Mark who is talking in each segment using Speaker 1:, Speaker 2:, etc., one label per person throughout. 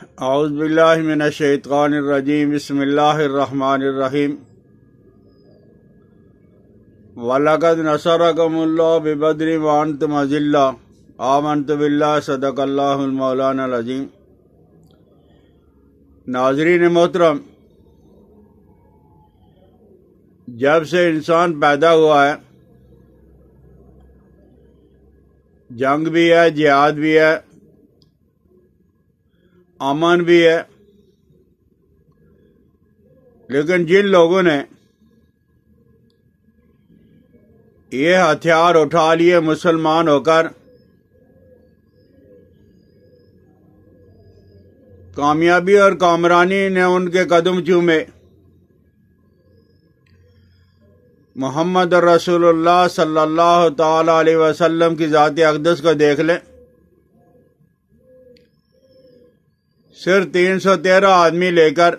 Speaker 1: اعوذ باللہ من الشیطان الرجیم بسم اللہ الرحمن الرحیم وَلَقَدْ نَصَرَكُمُ اللَّهُ بِبَدْرٍ وَأَنْتُمْ أَذِلَّةٌ آمَنْتُ بِاللَّهِ صدق اللہ المولانا العظیم۔ ناظرین محترم، جب سے انسان پیدا ہوا ہے، جنگ بھی ہے، جہاد بھی ہے، امن بھی ہے، لیکن جن لوگوں نے یہ ہتھیار اٹھا لیے مسلمان ہو کر، کامیابی اور کامرانی نے ان کے قدم چومے۔ محمد رسول اللہ صلی اللہ تعالی علیہ وسلم کی ذات اقدس کو دیکھ لیں، صرف 313 آدمی لے کر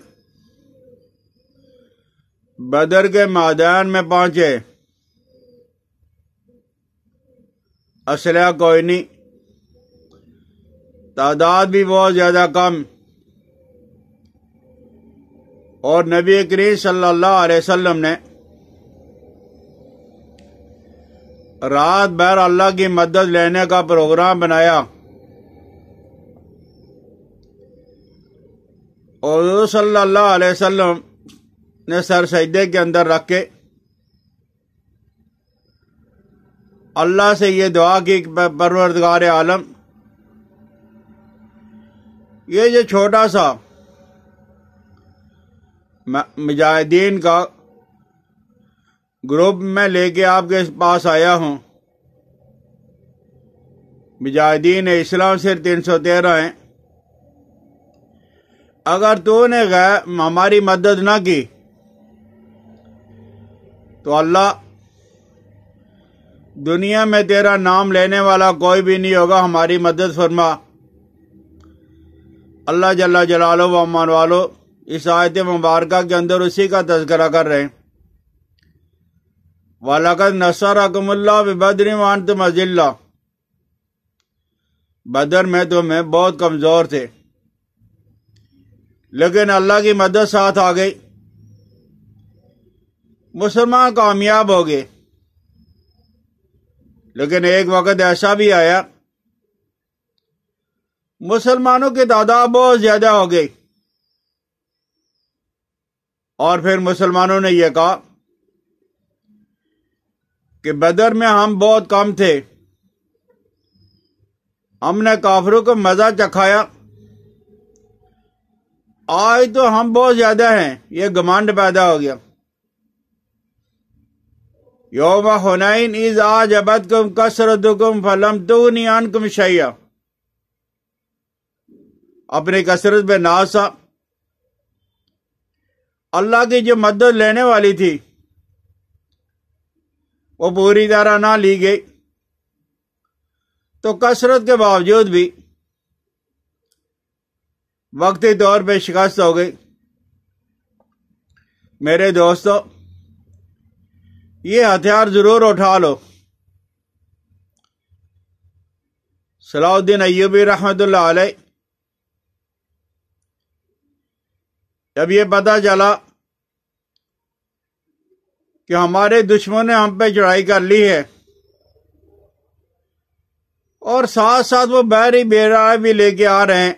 Speaker 1: بدر کے میدان میں پہنچے، اسلحہ کوئی نہیں، تعداد بھی بہت زیادہ کم، اور نبی کریم صلی اللہ علیہ وسلم نے رات بھر اللہ کی مدد لینے کا پروگرام بنایا، اور حضور صلی اللہ علیہ وسلم نے سر سجدے کے اندر رکھ کے اللہ سے یہ دعا کی، پروردگار عالم، یہ جو چھوٹا سا مجاہدین کا گروپ میں لے کے آپ کے پاس آیا ہوں، مجاہدین اسلام صرف 313 ہیں، اگر تو نے ہماری مدد نہ کی تو اللہ دنیا میں تیرا نام لینے والا کوئی بھی نہیں ہوگا، ہماری مدد فرما۔ اللہ جل جلالہ و امان والو اس آیت مبارکہ کے اندر اسی کا تذکرہ کر رہے ہیں۔ وَلَقَدْ نَصَرَكُمُ اللَّهُ بِبَدْرٍ وَأَنْتُمْ أَذِلَّةٌ، بدر میں تمہیں بہت کمزور تھے، لیکن اللہ کی مدد ساتھ آ گئی، مسلمان کامیاب ہو گئے۔ لیکن ایک وقت ایسا بھی آیا، مسلمانوں کی تعداد بہت زیادہ ہو گئی، اور پھر مسلمانوں نے یہ کہا کہ بدر میں ہم بہت کم تھے، ہم نے کافروں کو مزہ چکھایا، آج تو ہم بہت زیادہ ہیں، یہ گمانڈ پیدا ہو گیا۔ یوم حنین اذ اعجبتکم کثرتکم فلم تغن عنکم شیئا، اپنی کثرت پہ ناز تھا، اللہ کی جو مدد لینے والی تھی وہ پوری طرح نہ لی گئی، تو کثرت کے باوجود بھی وقتی طور پہ شکست ہو گئی۔ میرے دوستو، یہ ہتھیار ضرور اٹھا لو۔ صلاح الدین ایوبی رحمۃ اللہ علیہ، جب یہ پتہ چلا کہ ہمارے دشمن نے ہم پہ چڑھائی کر لی ہے، اور ساتھ ساتھ وہ بحری بیڑا بھی لے کے آ رہے ہیں،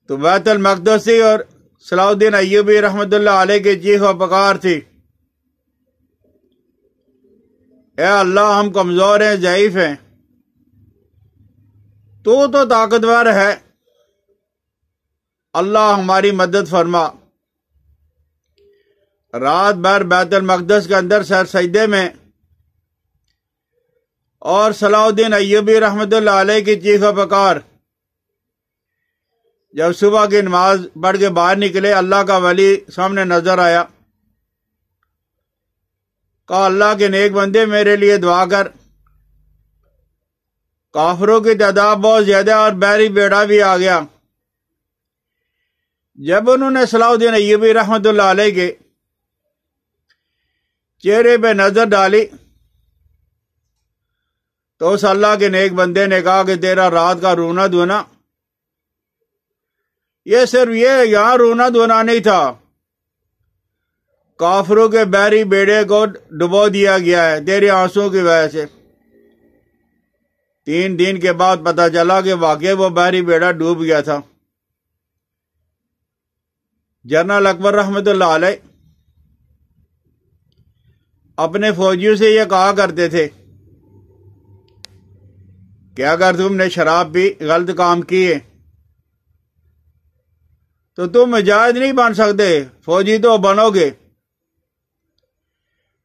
Speaker 1: تو بیت المقدس تھی اور صلاح الدین ایوبی رحمۃ اللہ علیہ کی چیخ و پکار تھی، اے اللہ، ہم کمزور ہیں، ضعیف ہیں، تو طاقتور ہے، اللہ ہماری مدد فرما۔ رات بھر بیت المقدس کے اندر سر سجدے میں، اور صلاح الدین ایوبی رحمۃ اللہ علیہ کی چیخ و پکار۔ جب صبح کی نماز پڑھ کے باہر نکلے، اللہ کا ولی سامنے نظر آیا، کہا اللہ کے نیک بندے میرے لیے دعا کر، کافروں کی تعداد بہت زیادہ اور بحری بیڑا بھی آ گیا۔ جب انہوں نے صلاح الدین ایوبی رحمۃ اللہ علیہ کے چہرے پہ نظر ڈالی تو اس اللہ کے نیک بندے نے کہا کہ تیرا رات کا رونا دھونا یہ صرف یہاں رونا دھونا نہیں تھا، کافروں کے بحری بیڑے کو ڈبو دیا گیا ہے تیرے آنسوں کی وجہ سے۔ 3 دن کے بعد پتہ چلا کہ واقعی وہ بحری بیڑا ڈوب گیا تھا۔ جنرل اکبر رحمت اللہ علیہ اپنے فوجیوں سے یہ کہا کرتے تھے کہ اگر تم نے شراب پی، غلط کام کیے، تو تم مجاہد نہیں بن سکتے، فوجی تو بنو گے،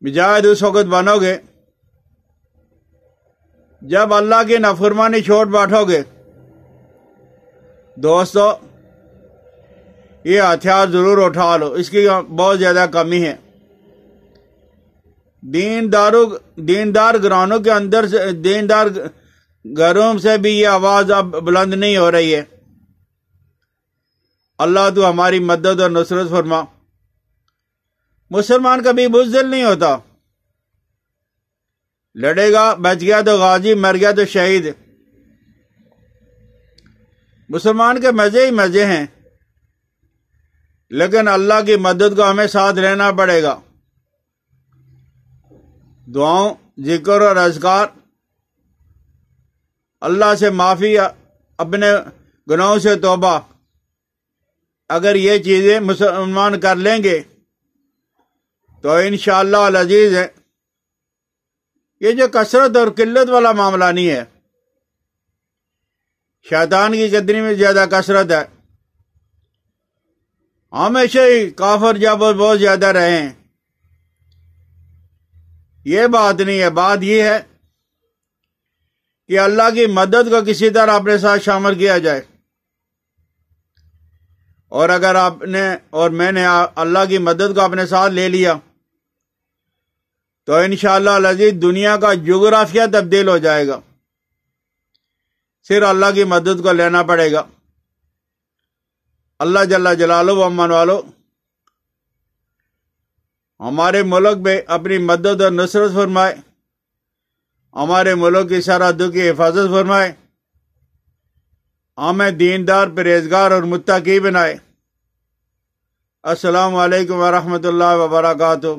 Speaker 1: مجاہد اس وقت بنو گے جب اللہ کی نافرمانی چھوڑ بیٹھو گے۔ دوستو، یہ ہتھیار ضرور اٹھا لو، اس کی بہت زیادہ کمی ہے۔ دیندار گھرانوں کے اندر سے، دیندار گھروں سے بھی یہ آواز اب بلند نہیں ہو رہی ہے۔ اللہ تو ہماری مدد اور نصرت فرما۔ مسلمان کبھی بزدل نہیں ہوتا، لڑے گا، بچ گیا تو غازی، مر گیا تو شہید۔ مسلمان کے مزے ہی مزے ہیں، لیکن اللہ کی مدد کو ہمیں ساتھ رہنا پڑے گا۔ دعاؤں، ذکر اور اذکار، اللہ سے معافی، اپنے گناہوں سے توبہ، اگر یہ چیزیں مسلمان کر لیں گے تو انشاءاللہ العزیز ہے، یہ جو کثرت اور قلت والا معاملہ نہیں ہے، شیطان کی کتنی میں زیادہ کثرت ہے، ہمیشہ ہی کافر جب بہت زیادہ رہے ہیں، یہ بات نہیں ہے۔ بات یہ ہے کہ اللہ کی مدد کو کسی طرح اپنے ساتھ شامل کیا جائے، اور اگر آپ نے اور میں نے اللہ کی مدد کو اپنے ساتھ لے لیا تو انشاءاللہ العزیز دنیا کا جغرافیہ تبدیل ہو جائے گا۔ صرف اللہ کی مدد کو لینا پڑے گا۔ اللہ جل جلالہ و امن والو ہمارے ملک میں اپنی مدد اور نصرت فرمائے، ہمارے ملک کی سرحدوں کی حفاظت فرمائے، ہمیں دیندار، پرہیزگار اور متقی بنائے۔ السلام علیکم ورحمۃ اللہ وبرکاتہ۔